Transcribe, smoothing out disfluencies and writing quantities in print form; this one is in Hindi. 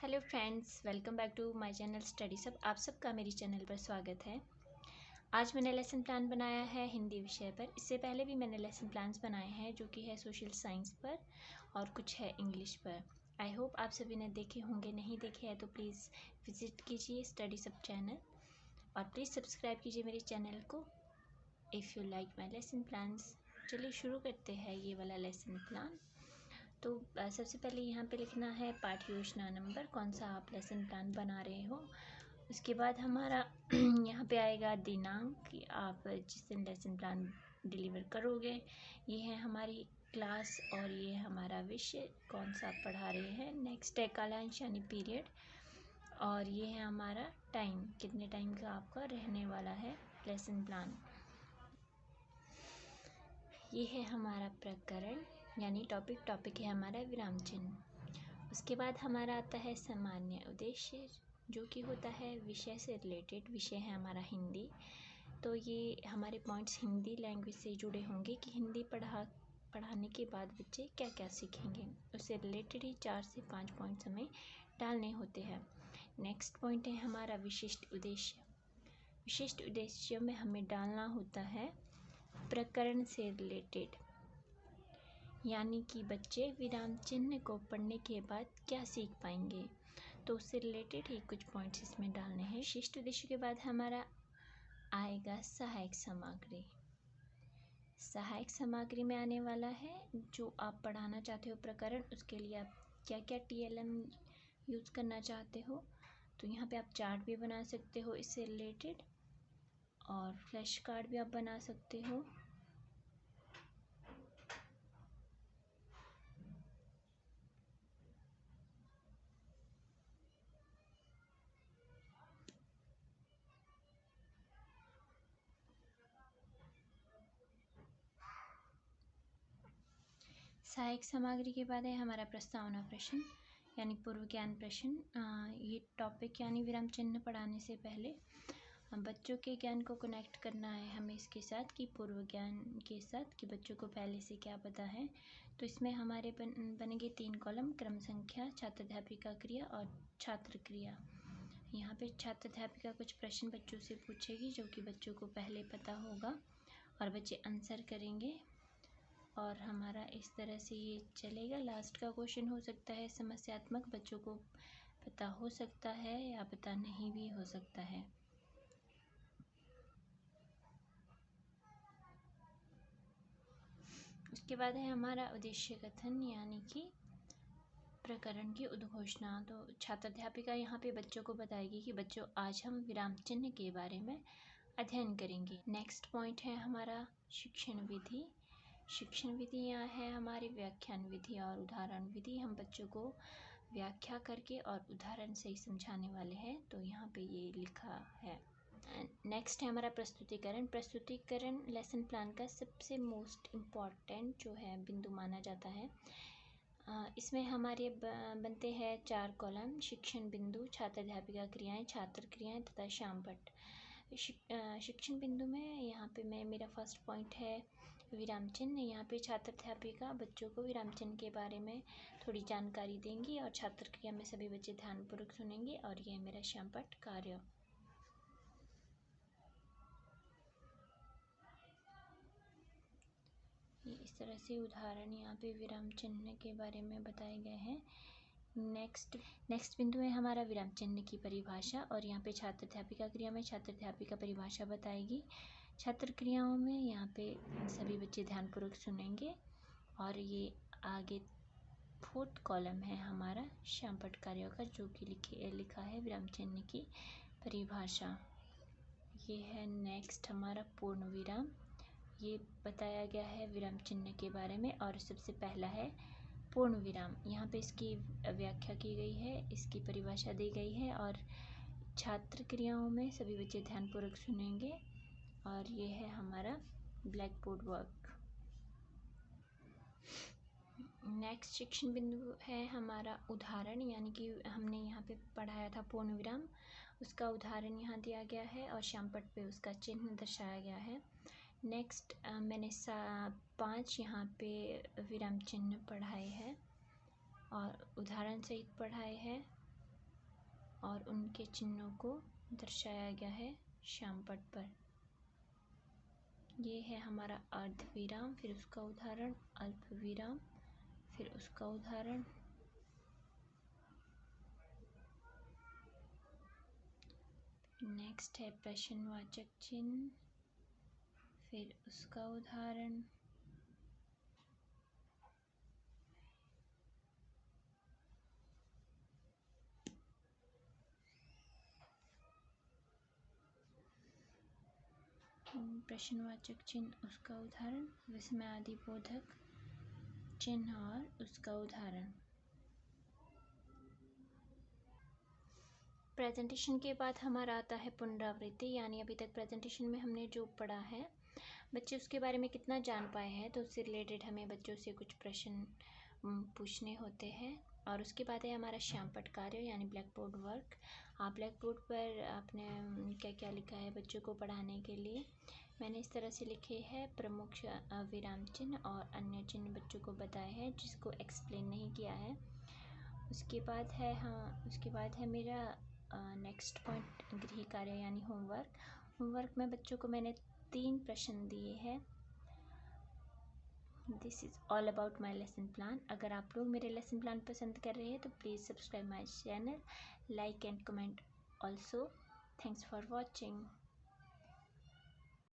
Hello friends, welcome back to my channel study सब। आप सबका मेरी चैनल पर स्वागत है। आज मैंने लेसन प्लान बनाया है हिंदी विषय पर। इससे पहले भी मैंने लेसन प्लान्स बनाए हैं जो कि है सोशल साइंस पर और कुछ है इंग्लिश पर। आई होप आप सभी ने देखे होंगे। नहीं देखे हैं तो प्लीज़ विज़िट कीजिए स्टडी सब चैनल और प्लीज़ सब्सक्राइब कीजिए मेरे चैनल को if you like my lesson plans. चलिए शुरू करते हैं ये वाला लेसन प्लान। तो सबसे पहले यहाँ पे लिखना है पाठ्य योजना नंबर, कौन सा आप लेसन प्लान बना रहे हो। उसके बाद हमारा यहाँ पे आएगा दिनांक कि आप जिस दिन लेसन प्लान डिलीवर करोगे। ये है हमारी क्लास और ये हमारा विषय कौन सा आप पढ़ा रहे हैं। नेक्स्ट है कालांश यानी पीरियड और ये है हमारा टाइम, कितने टाइम का आपका रहने वाला है लेसन प्लान। ये है हमारा प्रकरण यानी टॉपिक है हमारा विराम चिन्ह। उसके बाद हमारा आता है सामान्य उद्देश्य जो कि होता है विषय से रिलेटेड। विषय है हमारा हिंदी, तो ये हमारे पॉइंट्स हिंदी लैंग्वेज से जुड़े होंगे कि हिंदी पढ़ाने के बाद बच्चे क्या क्या सीखेंगे। उससे रिलेटेड ही 4 से 5 पॉइंट्स हमें डालने होते हैं। नेक्स्ट पॉइंट है हमारा विशिष्ट उद्देश्य। विशिष्ट उद्देश्य में हमें डालना होता है प्रकरण से रिलेटेड, यानी कि बच्चे विराम चिन्ह को पढ़ने के बाद क्या सीख पाएंगे, तो उससे रिलेटेड ही कुछ पॉइंट्स इसमें डालने हैं। विशिष्ट उद्देश्य के बाद हमारा आएगा सहायक सामग्री। सहायक सामग्री में आने वाला है जो आप पढ़ाना चाहते हो प्रकरण, उसके लिए आप क्या क्या TLM यूज़ करना चाहते हो। तो यहाँ पे आप चार्ट भी बना सकते हो इससे रिलेटेड और फ्लैश कार्ड भी आप बना सकते हो। सहायक सामग्री के बाद है हमारा प्रस्तावना प्रश्न यानी पूर्व ज्ञान प्रश्न। ये टॉपिक यानी विराम चिन्ह पढ़ाने से पहले बच्चों के ज्ञान को कनेक्ट करना है हमें इसके साथ कि पूर्व ज्ञान के साथ कि बच्चों को पहले से क्या पता है। तो इसमें हमारे बनेंगे 3 कॉलम, क्रम संख्या, छात्र अध्यापिका क्रिया और छात्र क्रिया। यहाँ पे छात्र अध्यापिका कुछ प्रश्न बच्चों से पूछेगी जो कि बच्चों को पहले पता होगा और बच्चे आंसर करेंगे और हमारा इस तरह से ये चलेगा। लास्ट का क्वेश्चन हो सकता है समस्यात्मक, बच्चों को पता हो सकता है या पता नहीं भी हो सकता है। उसके बाद है हमारा उद्देश्य कथन यानी कि प्रकरण की उद्घोषणा। तो छात्र अध्यापिका यहाँ पे बच्चों को बताएगी कि बच्चों आज हम विराम चिन्ह के बारे में अध्ययन करेंगे। नेक्स्ट पॉइंट है हमारा शिक्षण विधि। शिक्षण विधि यहाँ है हमारी व्याख्यान विधि और उदाहरण विधि। हम बच्चों को व्याख्या करके और उदाहरण से ही समझाने वाले हैं, तो यहाँ पे ये लिखा है। नेक्स्ट है हमारा प्रस्तुतिकरण। प्रस्तुतिकरण लेसन प्लान का सबसे मोस्ट इम्पॉर्टेंट जो है बिंदु माना जाता है। इसमें हमारे बनते हैं 4 कॉलम, शिक्षण बिंदु, छात्र अध्यापिका क्रियाएँ, छात्र क्रियाएँ तथा श्यामपट्ट। शिक्षण बिंदु में यहाँ पे मेरा फर्स्ट पॉइंट है विराम चिन्ह। यहाँ पे छात्र अध्यापिका बच्चों को विराम चिन्ह के बारे में थोड़ी जानकारी देंगी और छात्र क्रिया में सभी बच्चे ध्यानपूर्वक सुनेंगे और यह मेरा श्यामपट्ट कार्य। ये इस तरह से उदाहरण यहाँ पे विराम चिन्ह के बारे में बताए गए हैं। नेक्स्ट बिंदु है हमारा विराम चिन्ह की परिभाषा और यहाँ पे छात्र अध्यापिका क्रिया में छात्र अध्यापिका परिभाषा बताएगी। छात्र क्रियाओं में यहाँ पे सभी बच्चे ध्यानपूर्वक सुनेंगे और ये आगे 4th कॉलम है हमारा श्यामपट्ट कार्यों का जो कि लिखा है विराम चिन्ह की परिभाषा। ये है नेक्स्ट हमारा पूर्ण विराम। ये बताया गया है विराम चिन्ह के बारे में और सबसे पहला है पूर्ण विराम। यहाँ पे इसकी व्याख्या की गई है, इसकी परिभाषा दी गई है और छात्र क्रियाओं में सभी बच्चे ध्यानपूर्वक सुनेंगे और ये है हमारा ब्लैक बोर्ड वर्क। नेक्स्ट शिक्षण बिंदु है हमारा उदाहरण, यानी कि हमने यहाँ पे पढ़ाया था पूर्ण विराम, उसका उदाहरण यहाँ दिया गया है और श्यामपट्ट पे उसका चिन्ह दर्शाया गया है। नेक्स्ट मैंने 5 यहाँ पे विराम चिन्ह पढ़ाए हैं और उदाहरण सहित पढ़ाए हैं। और उनके चिन्हों को दर्शाया गया है श्यामपट्ट पर। ये है हमारा अर्धविराम, फिर उसका उदाहरण, अल्पविराम, फिर उसका उदाहरण, नेक्स्ट है प्रश्नवाचक चिन्ह, फिर उसका उदाहरण, प्रश्नवाचक चिन्ह उसका उदाहरण, विस्मयादि बोधक चिन्ह और उसका उदाहरण। प्रेजेंटेशन के बाद हमारा आता है पुनरावृत्ति, यानी अभी तक प्रेजेंटेशन में हमने जो पढ़ा है बच्चे उसके बारे में कितना जान पाए हैं, तो उससे रिलेटेड हमें बच्चों से कुछ प्रश्न पूछने होते हैं। और उसके बाद है हमारा श्यामपट्ट कार्य यानी ब्लैक बोर्ड वर्क। आप ब्लैक बोर्ड पर आपने क्या क्या लिखा है बच्चों को पढ़ाने के लिए। मैंने इस तरह से लिखे हैं, प्रमुख विराम चिन्ह और अन्य चिन्ह बच्चों को बताए हैं जिसको एक्सप्लेन नहीं किया है। उसके बाद है मेरा नेक्स्ट पॉइंट गृह कार्य यानी होमवर्क। होमवर्क में बच्चों को मैंने 3 प्रश्न दिए हैं। This is all about my lesson plan. अगर आप लोग मेरे लेसन प्लान पसंद कर रहे हैं तो please subscribe my channel, like and comment also. Thanks for watching.